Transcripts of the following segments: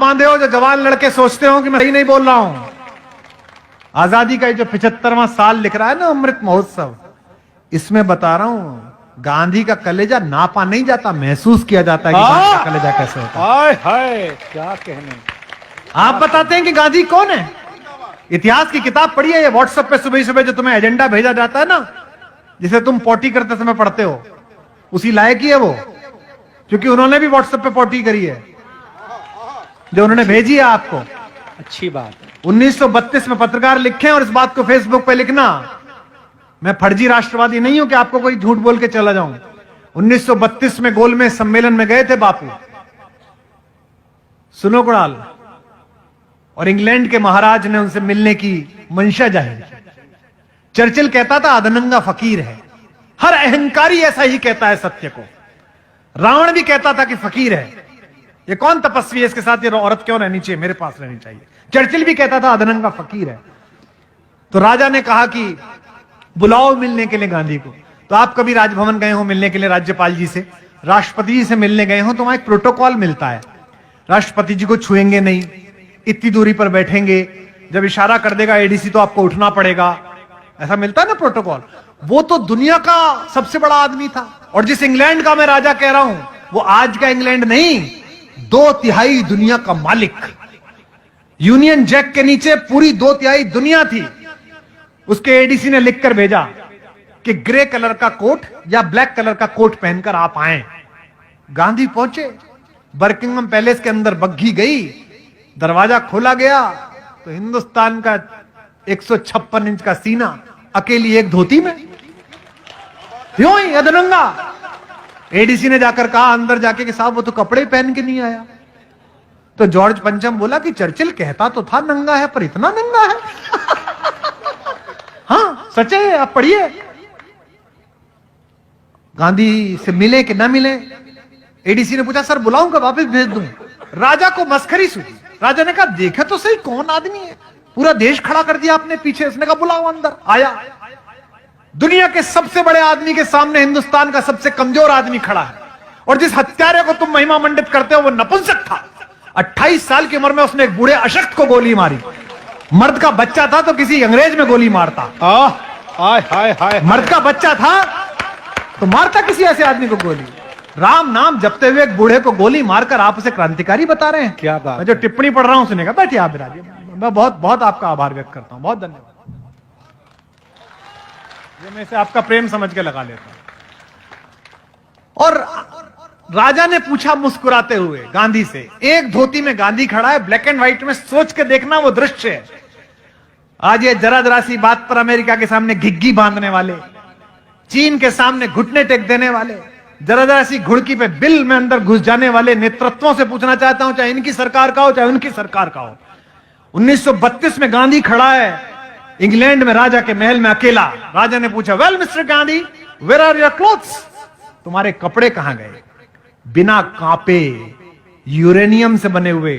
बांधे हो जो जवान लड़के सोचते हो कि मैं सही नहीं बोल रहा हूं। आजादी का ये जो 75वां साल लिख रहा है ना अमृत महोत्सव, इसमें बता रहा हूं गांधी का कलेजा नापा नहीं जाता, महसूस किया जाता है कि गांधी का कलेजा कैसे होता है। हाय हाय क्या कहने। आप बताते हैं कि गांधी कौन है? इतिहास की किताब पढ़िए, ये व्हाट्सएप पे सुबह सुबह जो तुम्हें एजेंडा भेजा जाता है ना, जिसे तुम पोटी करते समय पढ़ते हो, उसी लायक ही है वो, क्योंकि उन्होंने भी व्हाट्सएप पे पोटी करी है जो उन्होंने भेजी है आपको। अच्छी बात है। 1932 में पत्रकार लिखे और इस बात को फेसबुक पे लिखना, मैं फर्जी राष्ट्रवादी नहीं हूं कि आपको कोई झूठ बोल के चला जाऊं। 1932 में गोलमेज सम्मेलन में गए थे बापू, सुनो कुणाल, और इंग्लैंड के महाराज ने उनसे मिलने की मंशा जाहिर की। चर्चिल कहता था अधनंगा फकीर है, हर अहंकारी ऐसा ही कहता है सत्य को। रावण भी कहता था कि फकीर है, ये कौन तपस्वी है, इसके साथ ये औरत क्यों रहनी चाहिए, मेरे पास रहनी चाहिए। चर्चिल भी कहता था अधनंगा फकीर है। तो राजा ने कहा कि बुलाओ मिलने के लिए गांधी को। तो आप कभी राजभवन गए हो मिलने के लिए राज्यपाल जी से, राष्ट्रपति जी से मिलने गए हो, तो वहां एक प्रोटोकॉल मिलता है, राष्ट्रपति जी को छुएंगे नहीं, इतनी दूरी पर बैठेंगे, जब इशारा कर देगा एडीसी तो आपको उठना पड़ेगा, ऐसा मिलता है ना प्रोटोकॉल। वो तो दुनिया का सबसे बड़ा आदमी था, और जिस इंग्लैंड का मैं राजा कह रहा हूं वो आज का इंग्लैंड नहीं, 2/3 दुनिया का मालिक। यूनियन जैक के नीचे पूरी 2/3 दुनिया थी। उसके एडीसी ने लिखकर भेजा कि ग्रे कलर का कोट या ब्लैक कलर का कोट पहनकर आप आए। गांधी पहुंचे, बकिंगम पैलेस के अंदर बग्घी गई, दरवाजा खोला गया तो हिंदुस्तान का 156 इंच का सीना अकेली एक धोती में, यूं ही अधनंगा। एडीसी ने जाकर कहा अंदर जाके कि साहब वो तो कपड़े पहन के नहीं आया। तो जॉर्ज पंचम बोला कि चर्चिल कहता तो था नंगा है, पर इतना नंगा है। हाँ सच है, आप पढ़िए। गांधी से मिले कि ना मिले, एडीसी ने पूछा सर बुलाऊं का वापस भेज दूं। राजा को मस्खरी सूझी। राजा ने कहा देखे तो सही कौन आदमी है, पूरा देश खड़ा कर दिया आपने पीछे। उसने कहा बुलाओ अंदर। आया, दुनिया के सबसे बड़े आदमी के सामने हिंदुस्तान का सबसे कमजोर आदमी खड़ा है, और जिस हत्यारे को तुम महिमा मंडित करते हो वो नपुंसक था। 28 साल की उम्र में उसने एक बूढ़े अशक्त को गोली मारी। मर्द का बच्चा था तो किसी अंग्रेज में गोली मारता। हाय हाय हाय। मर्द का बच्चा था तो मारता किसी ऐसे आदमी को गोली। राम नाम जपते हुए एक बूढ़े को गोली मारकर आप उसे क्रांतिकारी बता रहे हैं। क्या बात। मैं जो टिप्पणी पढ़ रहा हूं सुने का, बैठिए आप विराजिए। मैं बहुत बहुत आपका आभार व्यक्त करता हूं, बहुत धन्यवाद। ये मैं इसे आपका प्रेम समझ के लगा लेता हूं। और राजा ने पूछा मुस्कुराते हुए गांधी से, एक धोती में गांधी खड़ा है, ब्लैक एंड व्हाइट में, सोच के देखना वो दृश्य है। आज ये जरा जरा सी बात पर अमेरिका के सामने घिग्गी बांधने वाले, चीन के सामने घुटने टेक देने वाले, जरा जरा सी घुड़की पे बिल में अंदर घुस जाने वाले नेतृत्वों से पूछना चाहता हूं, चाहे इनकी सरकार का हो चाहे उनकी सरकार का हो। 1932 में गांधी खड़ा है इंग्लैंड में राजा के महल में अकेला। राजा ने पूछा well mister Gandhi where are your clothes, तुम्हारे कपड़े कहां गए? बिना कांपे, यूरेनियम से बने हुए,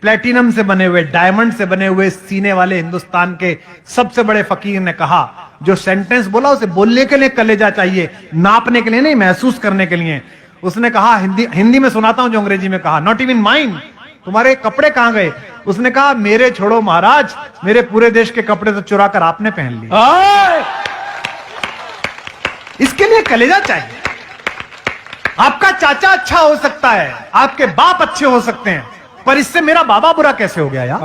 प्लेटिनम से बने हुए, डायमंड से बने हुए सीने वाले हिंदुस्तान के सबसे बड़े फकीर ने कहा, जो सेंटेंस बोला उसे बोलने के लिए कलेजा चाहिए, नापने के लिए नहीं, महसूस करने के लिए। उसने कहा, हिंदी में सुनाता हूं जो अंग्रेजी में कहा, नॉट इवन माइन, तुम्हारे कपड़े कहां गए? उसने कहा मेरे छोड़ो महाराज, मेरे पूरे देश के कपड़े तो चुरा कर आपने पहन लिए। इसके लिए कलेजा चाहिए। आपका चाचा अच्छा हो सकता है, आपके बाप अच्छे हो सकते हैं, पर इससे मेरा बाबा बुरा कैसे हो गया यार?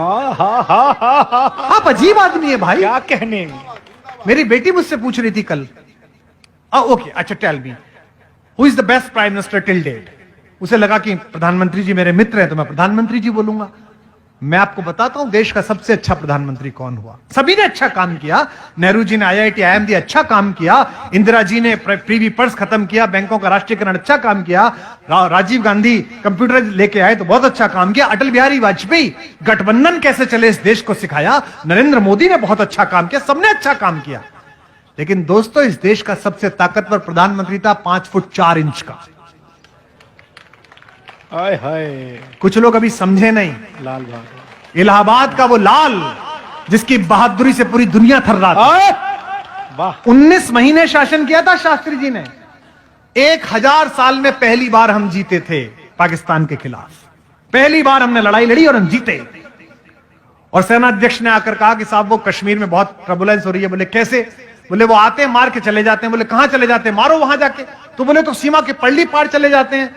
आप अजीब आदमी है भाई। क्या कहने। मेरी बेटी मुझसे पूछ रही थी कल, ओके अच्छा tell me who is the best prime minister till date. उसे लगा कि प्रधानमंत्री जी मेरे मित्र हैं तो मैं प्रधानमंत्री जी बोलूंगा। मैं आपको बताता हूं देश का सबसे अच्छा प्रधानमंत्री कौन हुआ। सभी ने अच्छा काम किया, नेहरू जी ने IIT IIMD अच्छा काम किया, इंदिरा जी ने प्रीवी पर्स खत्म किया, बैंकों का राष्ट्रीयकरण अच्छा काम किया, राजीव गांधी कंप्यूटर लेके आए तो बहुत अच्छा काम किया, अटल बिहारी वाजपेयी गठबंधन कैसे चले इस देश को सिखाया, नरेंद्र मोदी ने बहुत अच्छा काम किया, सबने अच्छा काम किया। लेकिन दोस्तों इस देश का सबसे ताकतवर प्रधानमंत्री था 5 फुट 4 इंच का। हाय हाय। कुछ लोग अभी समझे नहीं। लाल बहादुर, इलाहाबाद का वो लाल जिसकी बहादुरी से पूरी दुनिया थर्रा थी। वाह। 19 महीने शासन किया था शास्त्री जी ने। 1000 साल में पहली बार हम जीते थे पाकिस्तान के खिलाफ। पहली बार हमने लड़ाई लड़ी और हम जीते। और सेनाध्यक्ष ने आकर कहा कि साहब वो कश्मीर में बहुत ट्रबुलेंस हो रही है। बोले कैसे? बोले वो आते हैं मार के चले जाते हैं। बोले कहां चले जाते हैं? मारो वहां जाके। तो बोले तो सीमा के पल्ली पार चले जाते हैं।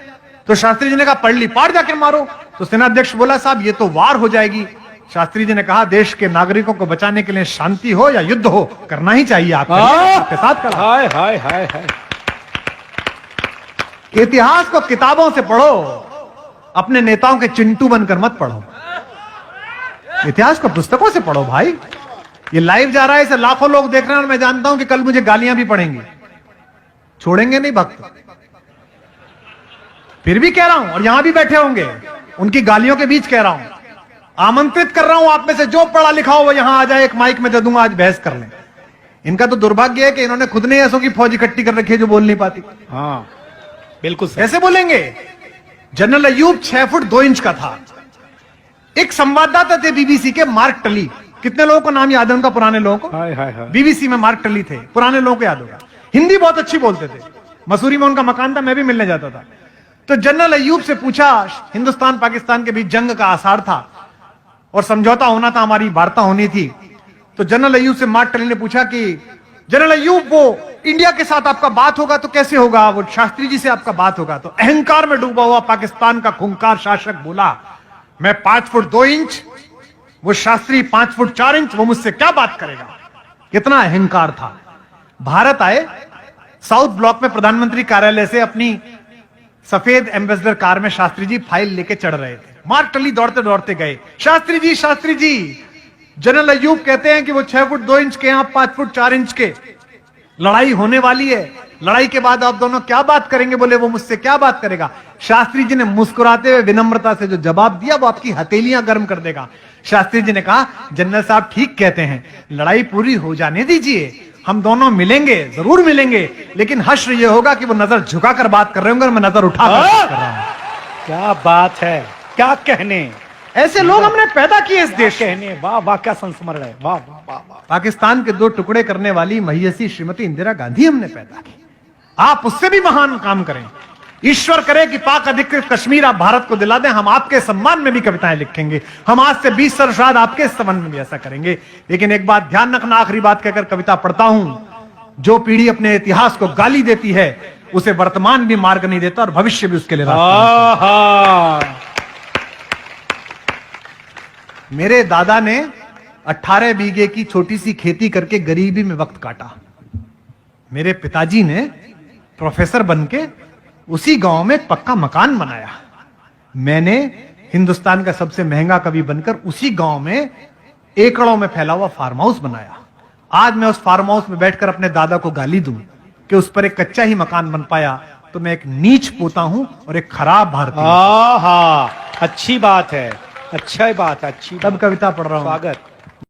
तो शास्त्री जी ने कहा पल्ली पार जाके मारो। तो सेनाध्यक्ष बोला साहब ये तो वार हो जाएगी। शास्त्री जी ने कहा देश के नागरिकों को बचाने के लिए शांति हो या युद्ध हो करना ही चाहिए। आपके साथ खड़ा। हाय हाय हाय हाय। इतिहास को किताबों से पढ़ो, अपने नेताओं के चिंटू बनकर मत पढ़ो। इतिहास को पुस्तकों से पढ़ो भाई। ये लाइव जा रहा है, इसे लाखों लोग देख रहे हैं और मैं जानता हूं कि कल मुझे गालियां भी पड़ेंगी। छोड़ेंगे नहीं भक्त। फिर भी कह रहा हूं और यहां भी बैठे होंगे, उनकी गालियों के बीच कह रहा हूं, आमंत्रित कर रहा हूं आप में से जो पढ़ा लिखा हो वो यहां आ जाए, एक माइक में दे दूंगा, आज बहस कर लें। इनका तो दुर्भाग्य है कि इन्होंने खुद ने ऐसों की फौज इकट्ठी कर रखी है जो बोल नहीं पाती। हाँ बिल्कुल सही। कैसे बोलेंगे? जनरल अयूब 6 फुट 2 इंच का था। एक संवाददाता थे बीबीसी के, मार्क टली। कितने लोगों को नाम याद है उनका? पुराने लोगों को। हाय हाय हाय। बीबीसी में मार्क टली थे, पुराने लोगों को याद होगा। हिंदी बहुत अच्छी बोलते थे। मसूरी में उनका मकान था, मैं भी मिलने जाता था। तो जनरल अयूब से पूछा, हिंदुस्तान पाकिस्तान के बीच जंग का आसार था और समझौता होना था, हमारी वार्ता होनी थी। तो जनरल अयूब से मार्क टली ने पूछा कि जनरल अयूब वो इंडिया के साथ आपका बात होगा तो कैसे होगा? वो शास्त्री जी से आपका बात होगा। तो अहंकार में डूबा हुआ पाकिस्तान का खूंखार शासक बोला मैं 5 फुट 2 इंच, वो शास्त्री 5 फुट 4 इंच, वो मुझसे क्या बात करेगा? कितना अहंकार था। भारत आए, साउथ ब्लॉक में प्रधानमंत्री कार्यालय से अपनी सफेद एम्बेसडर कार में शास्त्री जी फाइल लेके चढ़ रहे थे। मार्क टली दौड़ते दौड़ते गए, शास्त्री जी जनरल अयूब कहते हैं कि वो 6 फुट 2 इंच के, आप 5 फुट 4 इंच के, लड़ाई होने वाली है, लड़ाई के बाद आप दोनों क्या बात करेंगे? बोले वो मुझसे क्या बात करेगा? शास्त्री जी ने मुस्कुराते हुए विनम्रता से जो जवाब दिया वो आपकी हथेलियां गर्म कर देगा। शास्त्री जी ने कहा जनरल साहब ठीक कहते हैं, लड़ाई पूरी हो जाने दीजिए, हम दोनों मिलेंगे, जरूर मिलेंगे, लेकिन हश्र ये होगा कि वो नजर झुकाकर बात कर रहे होंगे और मैं नजर उठाकर बात कर रहा हूं। क्या बात है, क्या कहने। ऐसे लोग हमने पैदा किए इस देश। कहने वाह वाह, क्या संस्मरण है, वाह वाह वाह वाह। पाकिस्तान के 2 टुकड़े करने वाली महियसी श्रीमती इंदिरा गांधी हमने पैदा की। आप उससे भी महान काम करें। ईश्वर करे कि पाक अधिकृत कश्मीर आप भारत को दिला दें। हम आपके सम्मान में भी कविताएं लिखेंगे। हम आज से 20 वर्ष बाद आपके संबंध में भी ऐसा करेंगे। लेकिन एक बात ध्यान रखना, आखिरी बात कहकर कविता पढ़ता हूं, जो पीढ़ी अपने इतिहास को गाली देती है उसे वर्तमान भी मार्ग नहीं देता और भविष्य भी उसके लिए रास्ता नहीं। मेरे दादा ने 18 बीघे की छोटी सी खेती करके गरीबी में वक्त काटा। मेरे पिताजी ने प्रोफेसर बनके उसी गांव में एक पक्का मकान बनाया। मैंने हिंदुस्तान का सबसे महंगा कवि बनकर उसी गांव में एकड़ों में फैला हुआ फार्म हाउस बनाया। आज मैं उस फार्म हाउस में बैठकर अपने दादा को गाली दूं कि उस पर एक कच्चा ही मकान बन पाया तो मैं एक नीच पोता हूं और एक खराब भारतीय। अच्छी बात है, अच्छा बात है, अच्छी। तब कविता पढ़ रहा हूं। स्वागत।